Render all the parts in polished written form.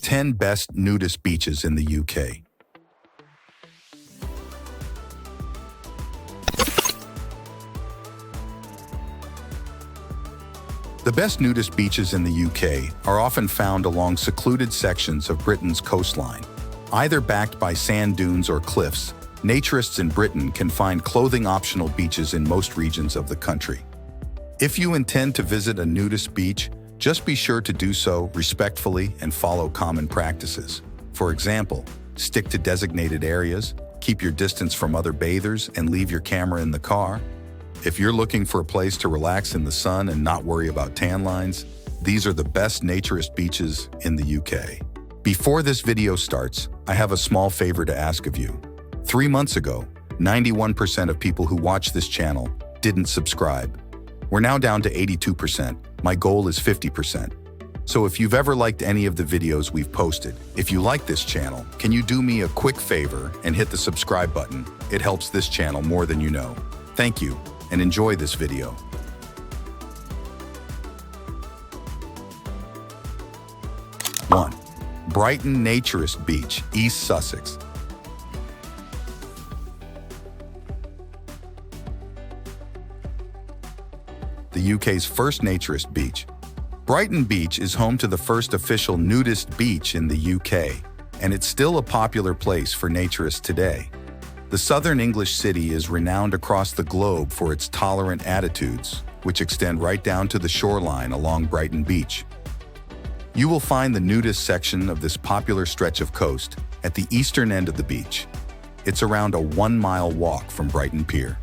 10 best nudist beaches in the UK. The best nudist beaches in the UK are often found along secluded sections of Britain's coastline. Either backed by sand dunes or cliffs, naturists in Britain can find clothing-optional beaches in most regions of the country. If you intend to visit a nudist beach, just be sure to do so respectfully and follow common practices. For example, stick to designated areas, keep your distance from other bathers, and leave your camera in the car. If you're looking for a place to relax in the sun and not worry about tan lines, these are the best naturist beaches in the UK. Before this video starts, I have a small favor to ask of you. 3 months ago, 91% of people who watch this channel didn't subscribe. We're now down to 82%. My goal is 50%. So if you've ever liked any of the videos we've posted, if you like this channel, can you do me a quick favor and hit the subscribe button? It helps this channel more than you know. Thank you, and enjoy this video. One, Brighton Naturist Beach, East Sussex. The UK's first naturist beach. Brighton Beach is home to the first official nudist beach in the UK, and it's still a popular place for naturists today. The southern English city is renowned across the globe for its tolerant attitudes, which extend right down to the shoreline along Brighton Beach. You will find the nudist section of this popular stretch of coast at the eastern end of the beach. It's around a 1-mile walk from Brighton Pier.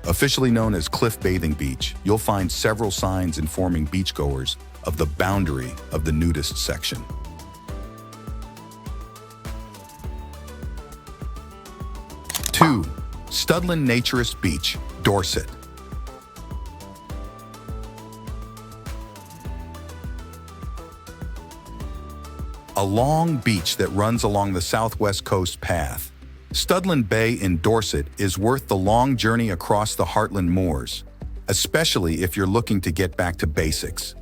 Officially known as Cliff Bathing Beach, you'll find several signs informing beachgoers of the boundary of the nudist section. 2. Studland Naturist Beach, Dorset. A long beach that runs along the southwest coast path, Studland Bay in Dorset is worth the long journey across the Heartland Moors, especially if you're looking to get back to basics.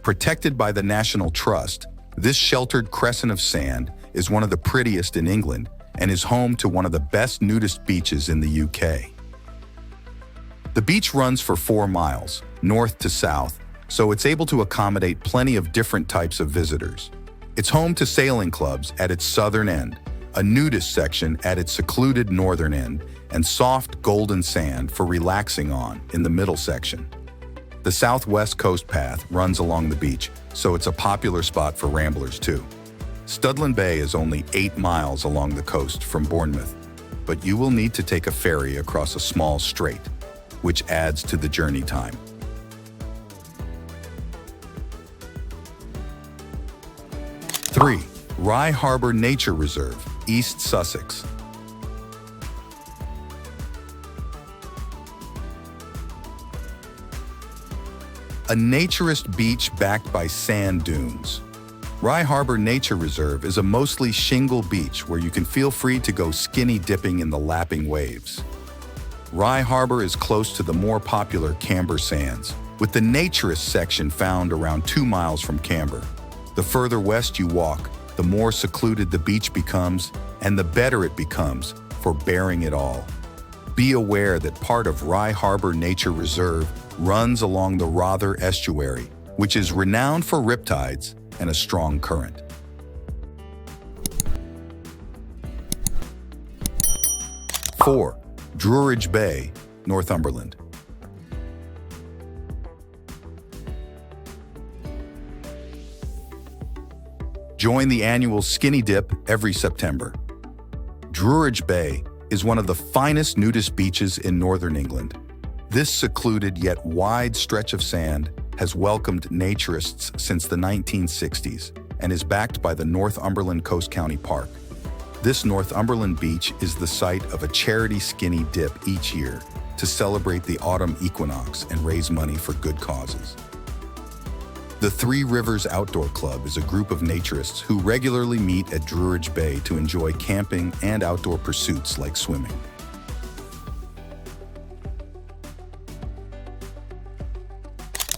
Protected by the National Trust, this sheltered crescent of sand is one of the prettiest in England and is home to one of the best nudist beaches in the UK. The beach runs for 4 miles, north to south, so it's able to accommodate plenty of different types of visitors. It's home to sailing clubs at its southern end, a nudist section at its secluded northern end, and soft golden sand for relaxing on in the middle section. The southwest coast path runs along the beach, so it's a popular spot for ramblers too. Studland Bay is only 8 miles along the coast from Bournemouth, but you will need to take a ferry across a small strait, which adds to the journey time. 3. Rye Harbour Nature Reserve, East Sussex. A naturist beach backed by sand dunes. Rye Harbour Nature Reserve is a mostly shingle beach where you can feel free to go skinny dipping in the lapping waves. Rye Harbour is close to the more popular Camber Sands, with the naturist section found around 2 miles from Camber. The further west you walk, the more secluded the beach becomes, and the better it becomes for bearing it all. Be aware that part of Rye Harbour Nature Reserve runs along the Rother estuary, which is renowned for riptides and a strong current. 4. Druridge Bay, Northumberland. Join the annual Skinny Dip every September. Druridge Bay is one of the finest nudist beaches in northern England. This secluded yet wide stretch of sand has welcomed naturists since the 1960s and is backed by the Northumberland Coast County Park. This Northumberland beach is the site of a charity skinny dip each year to celebrate the autumn equinox and raise money for good causes. The Three Rivers Outdoor Club is a group of naturists who regularly meet at Druridge Bay to enjoy camping and outdoor pursuits like swimming.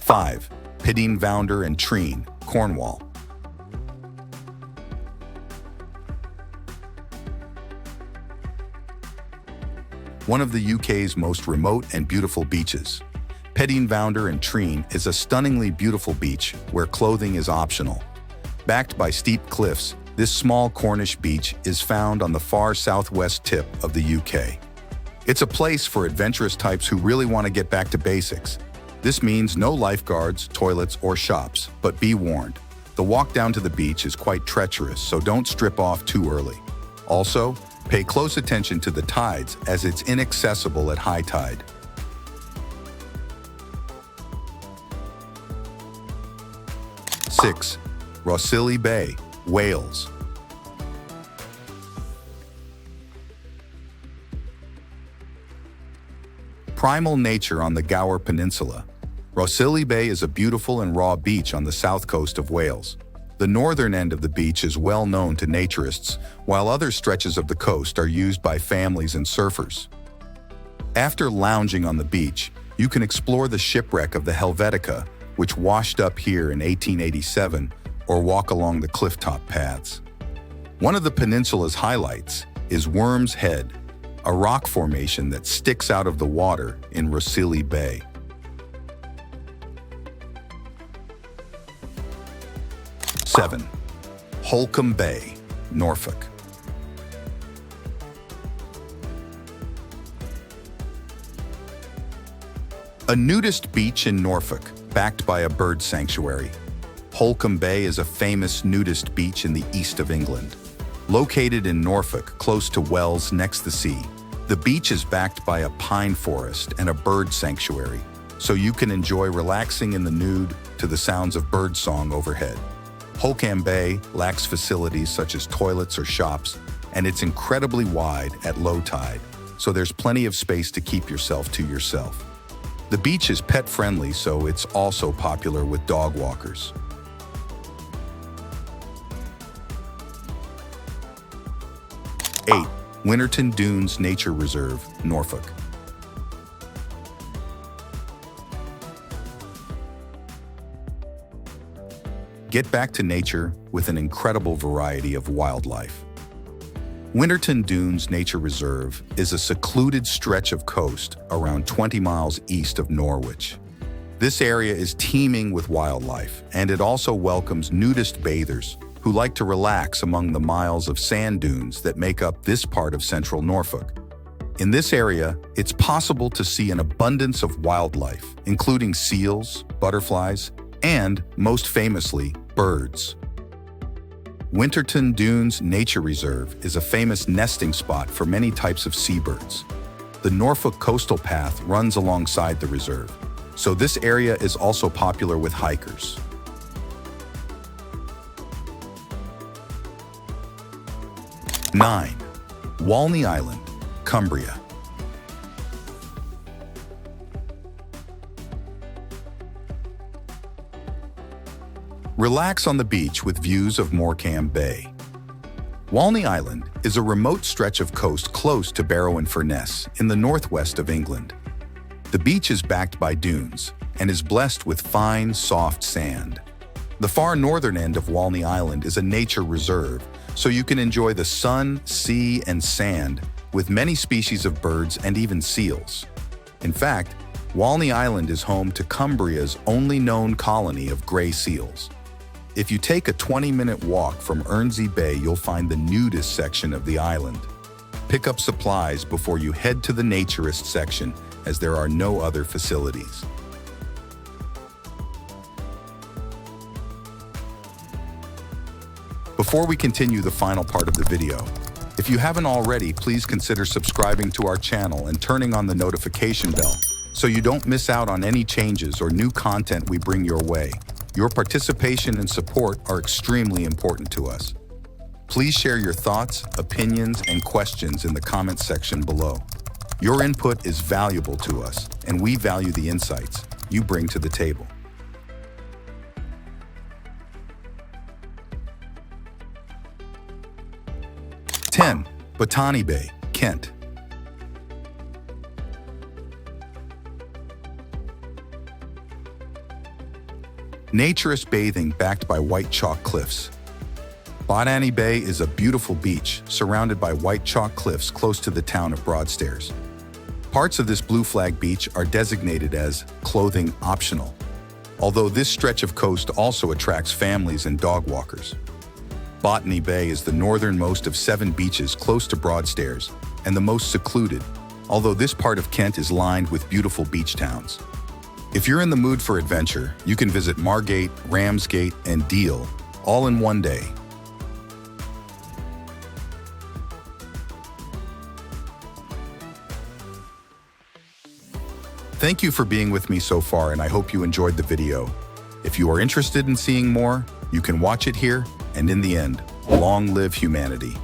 5. Vounder and Treen, Cornwall. one of the UK's most remote and beautiful beaches. Vounder and Treen is a stunningly beautiful beach where clothing is optional. Backed by steep cliffs, this small Cornish beach is found on the far southwest tip of the UK. It's a place for adventurous types who really want to get back to basics. This means no lifeguards, toilets, or shops, but be warned. The walk down to the beach is quite treacherous, so don't strip off too early. Also, pay close attention to the tides as it's inaccessible at high tide. 6. Rhossili Bay, Wales. Primal nature on the Gower Peninsula. Rhossili Bay is a beautiful and raw beach on the south coast of Wales. The northern end of the beach is well known to naturists, while other stretches of the coast are used by families and surfers. After lounging on the beach, you can explore the shipwreck of the Helvetica, which washed up here in 1887, or walk along the clifftop paths. One of the peninsula's highlights is Worm's Head, a rock formation that sticks out of the water in Rhossili Bay. 7. Holkham Bay, Norfolk. A nudist beach in Norfolk, backed by a bird sanctuary. Holkham Bay is a famous nudist beach in the east of England. Located in Norfolk, close to Wells next the sea, the beach is backed by a pine forest and a bird sanctuary, so you can enjoy relaxing in the nude to the sounds of birdsong overhead. Holkham Bay lacks facilities such as toilets or shops, and it's incredibly wide at low tide, so there's plenty of space to keep yourself to yourself. The beach is pet-friendly, so it's also popular with dog walkers. 8. Winterton Dunes Nature Reserve, Norfolk. Get back to nature with an incredible variety of wildlife. Winterton Dunes Nature Reserve is a secluded stretch of coast around 20 miles east of Norwich. This area is teeming with wildlife, and it also welcomes nudist bathers who like to relax among the miles of sand dunes that make up this part of central Norfolk. In this area, it's possible to see an abundance of wildlife, including seals, butterflies, and, most famously, birds. Winterton Dunes Nature Reserve is a famous nesting spot for many types of seabirds. The Norfolk Coastal Path runs alongside the reserve, so this area is also popular with hikers. 9. Walney Island, Cumbria. Relax on the beach with views of Morecambe Bay. Walney Island is a remote stretch of coast close to Barrow-in-Furness in the northwest of England. The beach is backed by dunes and is blessed with fine, soft sand. The far northern end of Walney Island is a nature reserve, so you can enjoy the sun, sea, and sand with many species of birds and even seals. In fact, Walney Island is home to Cumbria's only known colony of gray seals. If you take a 20-minute walk from Ernsey Bay, you'll find the Nudist section of the island. Pick up supplies before you head to the Naturist section, as there are no other facilities. Before we continue the final part of the video, if you haven't already, please consider subscribing to our channel and turning on the notification bell so you don't miss out on any changes or new content we bring your way. Your participation and support are extremely important to us. Please share your thoughts, opinions, and questions in the comments section below. Your input is valuable to us, and we value the insights you bring to the table. 10. Botany Bay, Kent. Naturist bathing backed by white chalk cliffs. Botany Bay is a beautiful beach surrounded by white chalk cliffs close to the town of Broadstairs. Parts of this blue flag beach are designated as clothing optional, although this stretch of coast also attracts families and dog walkers. Botany Bay is the northernmost of 7 beaches close to Broadstairs and the most secluded, although this part of Kent is lined with beautiful beach towns. If you're in the mood for adventure, you can visit Margate, Ramsgate, and Deal, all in one day. Thank you for being with me so far, and I hope you enjoyed the video. If you are interested in seeing more, you can watch it here, and in the end, long live humanity.